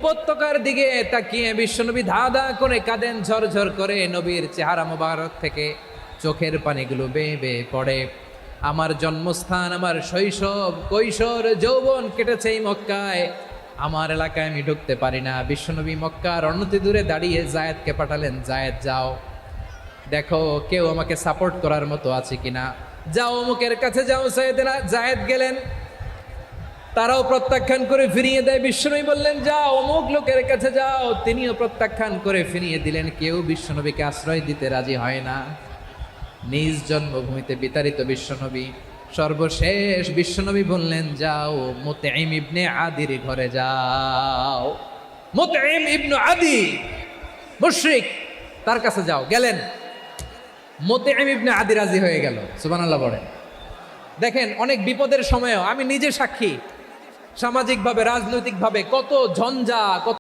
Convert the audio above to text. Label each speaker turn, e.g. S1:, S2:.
S1: উপত্যকার দিকে তাকিয়ে বিশ্বনবী ধাঁধা করে কাঁদেন, ঝরঝর করে নবীর চেহারা মোবারক থেকে চোখের পানিগুলো বেয়ে বেয়ে পড়ে। আমার জন্মস্থান, আমার শৈশব, কৈশোর, যৌবন কেটেছে এই মক্কায়। আমার এলাকায় আমি ঢুকতে পারি না। বিশ্বনবী মক্কার অনতি দূরে দাঁড়িয়ে জায়েদকে পাঠালেন, জায়েদ যাও দেখো কেউ আমাকে সাপোর্ট করার মতো আছে কিনা, যাও অমুকের কাছে যাও। জায়েদ গেলেন, তারাও প্রত্যাখ্যান করে ফিরিয়ে দেয়। বিশ্বনবী বললেন যাও অমুক লোকের কাছে যাও, তিনিও প্রত্যাখ্যান করে ফিরিয়ে দিলেন। কেউ বিশ্বনবীকে আশ্রয় দিতে রাজি হয় না। নিজ জন্মভূমিতে বিতাড়িত বিশ্বনবী, সর্বশেষ বিশ্বনবী বললেন যাও মুতঈম ইবনে আদির ঘরে যাও। মুতঈম ইবনে আদি মুশরিক, তার কাছে যাও। গেলেন, মুতঈম ইবনে আদি রাজি হয়ে গেল। সুবহানাল্লাহ বলেন। দেখেন, অনেক বিপদের সময়ও আমি নিজে সাক্ষী, সামাজিকভাবে রাজনৈতিকভাবে কত ঝঞ্ঝা, কত